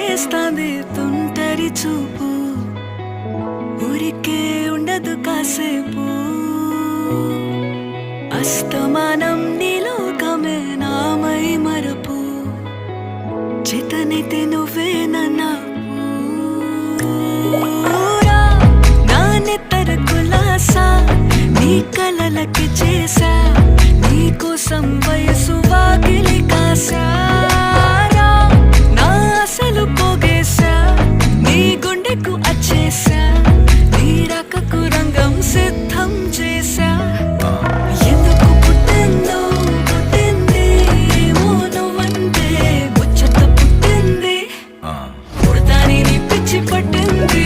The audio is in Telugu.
చేస్తాంది తుంటరి చూపు, ఊరికే ఉండదు కాసేపు. అస్తమానం నీలోకమే నామై మరపు, చేతనైతే నువ్వే